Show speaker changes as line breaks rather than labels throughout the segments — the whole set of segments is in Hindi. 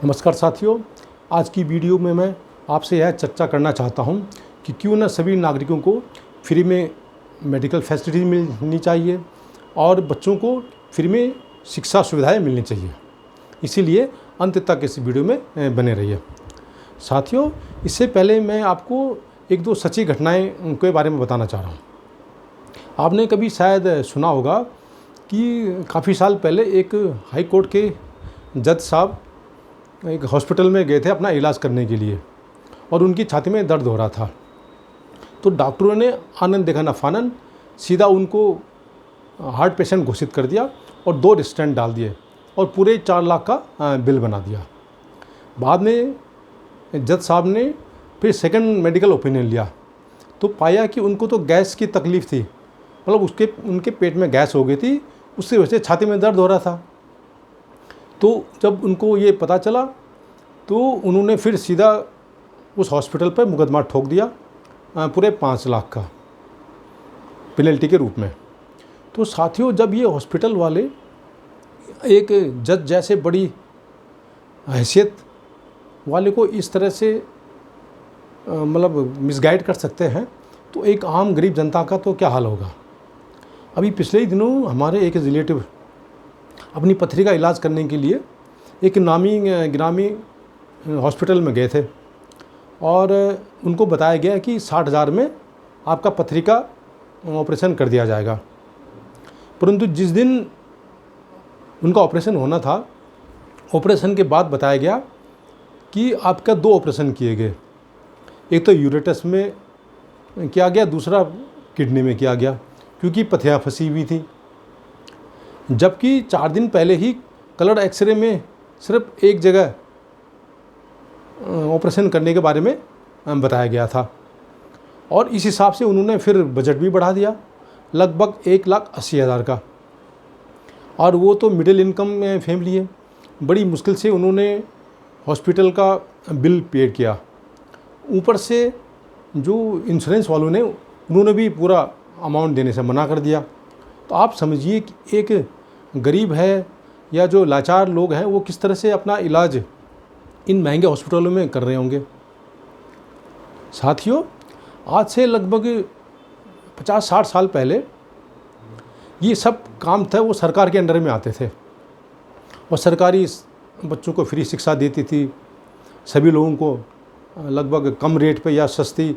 नमस्कार साथियों, आज की वीडियो में मैं आपसे यह चर्चा करना चाहता हूं कि क्यों न सभी नागरिकों को फ्री में मेडिकल फैसिलिटी मिलनी चाहिए और बच्चों को फ्री में शिक्षा सुविधाएं मिलनी चाहिए। इसीलिए अंत तक इस वीडियो में बने रहिए। साथियों, इससे पहले मैं आपको एक दो सच्ची घटनाएं के बारे में बताना चाह रहा हूँ। आपने कभी शायद सुना होगा कि काफ़ी साल पहले एक हाई कोर्ट के जज साहब एक हॉस्पिटल में गए थे अपना इलाज करने के लिए और उनकी छाती में दर्द हो रहा था। तो डॉक्टरों ने आनंद देखा न फानन सीधा उनको हार्ट पेशेंट घोषित कर दिया और 2 स्टेंट डाल दिए और पूरे 4 लाख का बिल बना दिया। बाद में जज साहब ने फिर सेकंड मेडिकल ओपिनियन लिया तो पाया कि उनको तो गैस की तकलीफ़ थी, मतलब उनके पेट में गैस हो गई थी, उससे वजह से छाती में दर्द हो रहा था। तो जब उनको ये पता चला तो उन्होंने फिर सीधा उस हॉस्पिटल पर मुकदमा ठोक दिया पूरे 5 लाख का पेनल्टी के रूप में। तो साथियों, जब ये हॉस्पिटल वाले एक जज जैसे बड़ी हैसियत वाले को इस तरह से मतलब मिसगाइड कर सकते हैं तो एक आम गरीब जनता का तो क्या हाल होगा। अभी पिछले ही दिनों हमारे एक रिलेटिव अपनी पथरी का इलाज करने के लिए एक नामी गिरामी हॉस्पिटल में गए थे और उनको बताया गया कि 60,000 में आपका पथरी का ऑपरेशन कर दिया जाएगा। परंतु जिस दिन उनका ऑपरेशन होना था, ऑपरेशन के बाद बताया गया कि आपका 2 ऑपरेशन किए गए। एक तो यूरेटस में किया गया, दूसरा किडनी में किया गया क्योंकि पथरियाँ फंसी हुई थी। जबकि 4 दिन पहले ही कलर एक्सरे में सिर्फ एक जगह ऑपरेशन करने के बारे में बताया गया था और इस हिसाब से उन्होंने फिर बजट भी बढ़ा दिया लगभग 1,80,000 का। और वो तो मिडिल इनकम फैमिली है, बड़ी मुश्किल से उन्होंने हॉस्पिटल का बिल पे किया। ऊपर से जो इंश्योरेंस वालों ने उन्होंने भी पूरा अमाउंट देने से मना कर दिया। तो आप समझिए कि एक गरीब है या जो लाचार लोग हैं वो किस तरह से अपना इलाज इन महंगे हॉस्पिटलों में कर रहे होंगे। साथियों, आज से लगभग 50-60 साल पहले ये सब काम था वो सरकार के अंडर में आते थे और सरकारी बच्चों को फ्री शिक्षा देती थी। सभी लोगों को लगभग कम रेट पे या सस्ती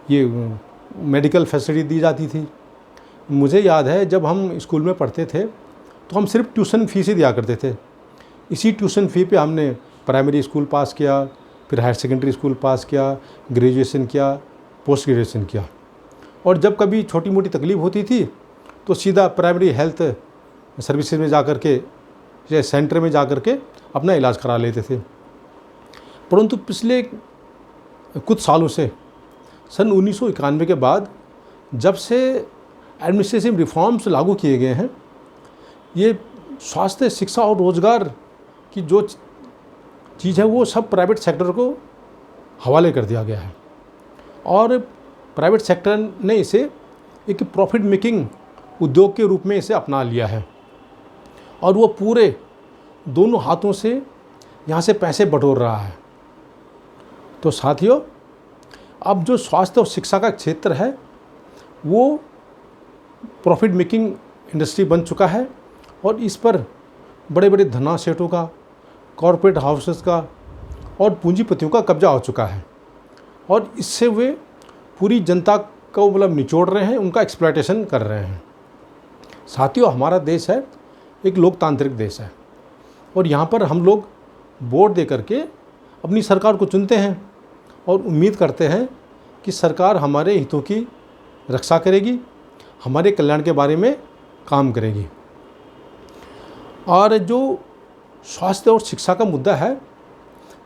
ये मेडिकल फैसिलिटी दी जाती थी। मुझे याद है जब हम स्कूल में पढ़ते थे तो हम सिर्फ ट्यूशन फ़ीस ही दिया करते थे। इसी ट्यूशन फ़ी पे हमने प्राइमरी स्कूल पास किया, फिर हायर सेकेंडरी स्कूल पास किया, ग्रेजुएशन किया, पोस्ट ग्रेजुएशन किया। और जब कभी छोटी मोटी तकलीफ़ होती थी तो सीधा प्राइमरी हेल्थ सर्विसेज में जा कर के या सेंटर में जा कर के अपना इलाज करा लेते थे। परंतु पिछले कुछ सालों से सन 1991 के बाद जब से एडमिनिस्ट्रेटिव रिफॉर्म्स लागू किए गए हैं, ये स्वास्थ्य, शिक्षा और रोज़गार की जो चीज़ है वो सब प्राइवेट सेक्टर को हवाले कर दिया गया है और प्राइवेट सेक्टर ने इसे एक प्रॉफिट मेकिंग उद्योग के रूप में इसे अपना लिया है और वो पूरे दोनों हाथों से यहाँ से पैसे बटोर रहा है। तो साथियों, अब जो स्वास्थ्य और शिक्षा का क्षेत्र है वो प्रॉफिट मेकिंग इंडस्ट्री बन चुका है और इस पर बड़े बड़े धनासेठों का, कॉरपोरेट हाउसेस का और पूंजीपतियों का कब्जा हो चुका है और इससे वे पूरी जनता को मतलब निचोड़ रहे हैं, उनका एक्सप्लॉयटेशन कर रहे हैं। साथियों, हमारा देश है एक लोकतांत्रिक देश है और यहाँ पर हम लोग वोट दे करके अपनी सरकार को चुनते हैं और उम्मीद करते हैं कि सरकार हमारे हितों की रक्षा करेगी, हमारे कल्याण के बारे में काम करेगी। और जो स्वास्थ्य और शिक्षा का मुद्दा है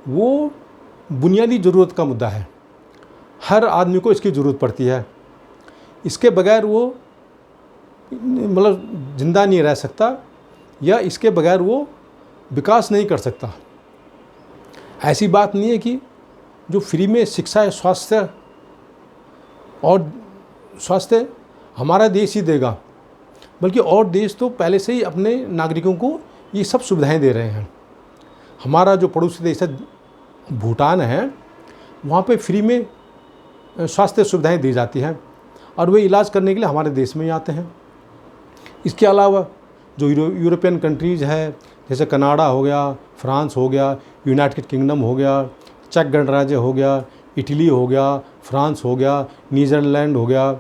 वो बुनियादी ज़रूरत का मुद्दा है। हर आदमी को इसकी ज़रूरत पड़ती है, इसके बगैर वो मतलब ज़िंदा नहीं रह सकता या इसके बगैर वो विकास नहीं कर सकता। ऐसी बात नहीं है कि जो फ्री में शिक्षा है, स्वास्थ्य हमारा देश ही देगा, बल्कि और देश तो पहले से ही अपने नागरिकों को ये सब सुविधाएं दे रहे हैं। हमारा जो पड़ोसी देश है भूटान है, वहाँ पे फ्री में स्वास्थ्य सुविधाएं दी जाती हैं और वे इलाज करने के लिए हमारे देश में ही आते हैं। इसके अलावा जो यूरोपियन कंट्रीज़ है, जैसे कनाडा हो गया, फ्रांस हो गया, यूनाइटेड किंगडम हो गया, चेक गणराज्य हो गया, इटली हो गया, फ्रांस हो गया, नीदरलैंड हो गया,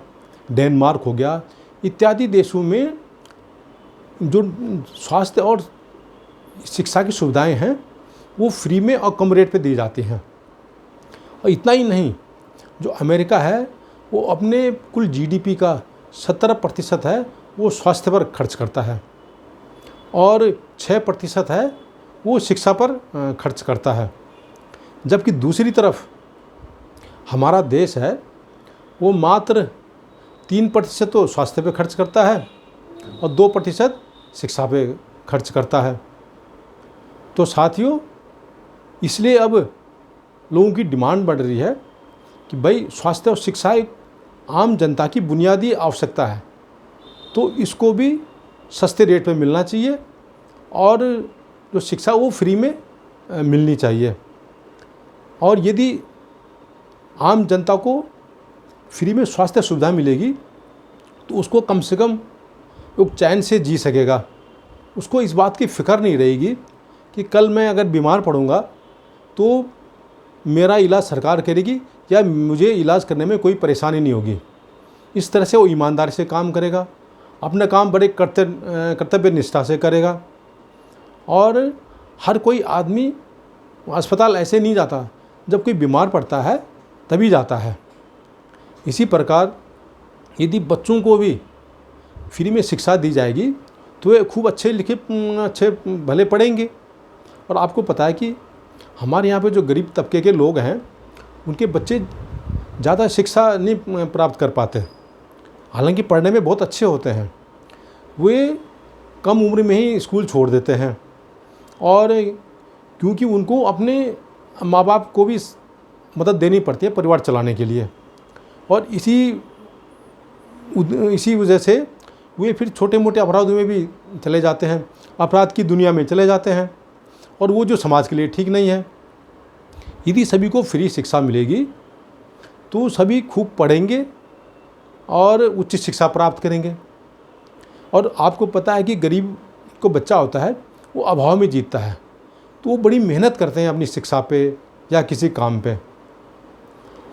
डेनमार्क हो गया, इत्यादि देशों में जो स्वास्थ्य और शिक्षा की सुविधाएं हैं वो फ्री में और कम रेट पे दी जाती हैं। और इतना ही नहीं, जो अमेरिका है वो अपने कुल जीडीपी का 17% है वो स्वास्थ्य पर खर्च करता है और 6% है वो शिक्षा पर खर्च करता है। जबकि दूसरी तरफ हमारा देश है वो मात्र 3% तो स्वास्थ्य पे खर्च करता है और 2% शिक्षा पे खर्च करता है। तो साथियों, इसलिए अब लोगों की डिमांड बढ़ रही है कि भाई स्वास्थ्य और शिक्षा एक आम जनता की बुनियादी आवश्यकता है, तो इसको भी सस्ते रेट पे मिलना चाहिए और जो शिक्षा वो फ्री में मिलनी चाहिए। और यदि आम जनता को फ्री में स्वास्थ्य सुविधा मिलेगी तो उसको कम से कम वो चैन से जी सकेगा। उसको इस बात की फ़िक्र नहीं रहेगी कि कल मैं अगर बीमार पड़ूंगा तो मेरा इलाज सरकार करेगी या मुझे इलाज करने में कोई परेशानी नहीं होगी। इस तरह से वो ईमानदारी से काम करेगा, अपना काम बड़े कर्तव्य निष्ठा से करेगा। और हर कोई आदमी अस्पताल ऐसे नहीं जाता, जब कोई बीमार पड़ता है तभी जाता है। इसी प्रकार यदि बच्चों को भी फ्री में शिक्षा दी जाएगी तो वे खूब अच्छे भले पढ़ेंगे। और आपको पता है कि हमारे यहाँ पे जो गरीब तबके के लोग हैं उनके बच्चे ज़्यादा शिक्षा नहीं प्राप्त कर पाते, हालांकि पढ़ने में बहुत अच्छे होते हैं। वे कम उम्र में ही स्कूल छोड़ देते हैं और क्योंकि उनको अपने माँ बाप को भी मदद देनी पड़ती है परिवार चलाने के लिए, और इसी वजह से वे फिर छोटे मोटे अपराधों में भी चले जाते हैं, अपराध की दुनिया में चले जाते हैं, और वो जो समाज के लिए ठीक नहीं है। यदि सभी को फ्री शिक्षा मिलेगी तो सभी खूब पढ़ेंगे और उच्च शिक्षा प्राप्त करेंगे। और आपको पता है कि गरीब को बच्चा होता है वो अभाव में जीतता है, तो वो बड़ी मेहनत करते हैं अपनी शिक्षा पे या किसी काम पे।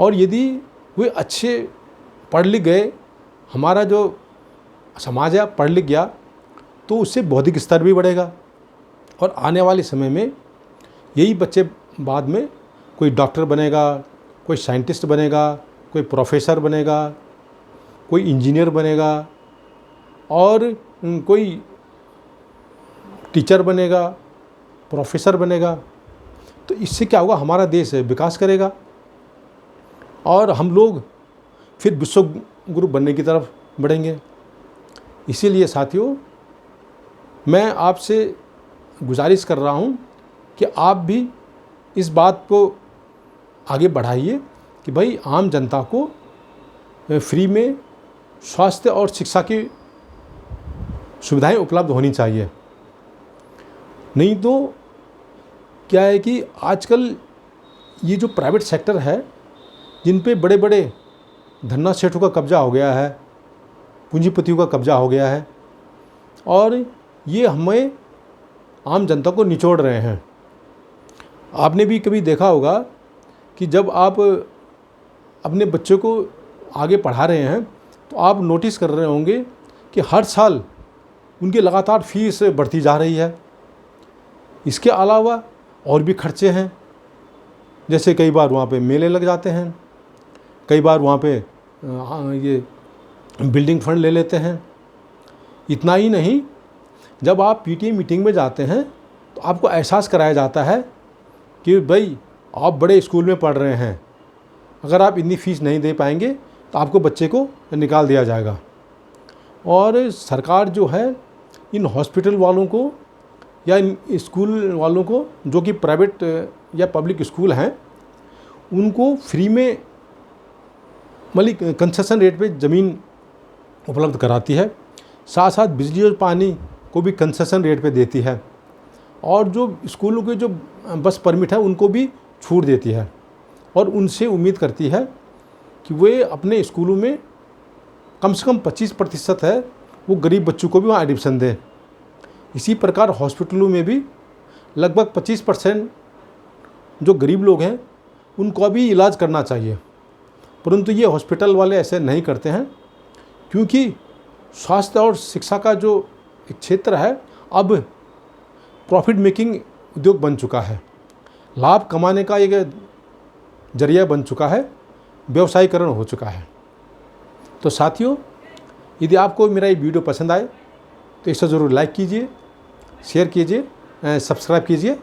और यदि वे अच्छे पढ़ लिख गए, हमारा जो समाज है पढ़ लिख गया, तो उससे बौद्धिक स्तर भी बढ़ेगा और आने वाले समय में यही बच्चे बाद में कोई डॉक्टर बनेगा, कोई साइंटिस्ट बनेगा, कोई प्रोफेसर बनेगा, कोई इंजीनियर बनेगा और कोई टीचर बनेगा, प्रोफेसर बनेगा। तो इससे क्या होगा, हमारा देश विकास करेगा और हम लोग फिर विश्व गुरु बनने की तरफ बढ़ेंगे। इसीलिए साथियों, मैं आपसे गुजारिश कर रहा हूँ कि आप भी इस बात को आगे बढ़ाइए कि भाई आम जनता को फ्री में स्वास्थ्य और शिक्षा की सुविधाएं उपलब्ध होनी चाहिए। नहीं तो क्या है कि आजकल ये जो प्राइवेट सेक्टर है, जिन पे बड़े बड़े धन्ना सेठों का कब्जा हो गया है, पूंजीपतियों का कब्जा हो गया है, और ये हमें आम जनता को निचोड़ रहे हैं। आपने भी कभी देखा होगा कि जब आप अपने बच्चों को आगे पढ़ा रहे हैं तो आप नोटिस कर रहे होंगे कि हर साल उनकी लगातार फीस बढ़ती जा रही है। इसके अलावा और भी खर्चे हैं, जैसे कई बार वहाँ पे मेले लग जाते हैं, कई बार वहाँ पे ये बिल्डिंग फंड ले लेते हैं। इतना ही नहीं, जब आप पीटीए मीटिंग में जाते हैं तो आपको एहसास कराया जाता है कि भाई आप बड़े स्कूल में पढ़ रहे हैं, अगर आप इतनी फ़ीस नहीं दे पाएंगे तो आपको बच्चे को निकाल दिया जाएगा। और सरकार जो है इन हॉस्पिटल वालों को या इन स्कूल वालों को, जो कि प्राइवेट या पब्लिक स्कूल हैं, उनको फ्री में मतलब कंसेशन रेट पे ज़मीन उपलब्ध कराती है, साथ साथ बिजली और पानी को भी कंसेशन रेट पे देती है। और जो स्कूलों के जो बस परमिट है उनको भी छूट देती है और उनसे उम्मीद करती है कि वे अपने स्कूलों में कम से कम 25% है वो गरीब बच्चों को भी वहाँ एडमिशन दें। इसी प्रकार हॉस्पिटलों में भी लगभग 25% जो गरीब लोग हैं उनको भी इलाज करना चाहिए, परंतु ये हॉस्पिटल वाले ऐसे नहीं करते हैं, क्योंकि स्वास्थ्य और शिक्षा का जो एक क्षेत्र है अब प्रॉफिट मेकिंग उद्योग बन चुका है, लाभ कमाने का एक जरिया बन चुका है, व्यवसायीकरण हो चुका है। तो साथियों, यदि आपको मेरा ये वीडियो पसंद आए तो इसे ज़रूर लाइक कीजिए, शेयर कीजिए, सब्सक्राइब कीजिए।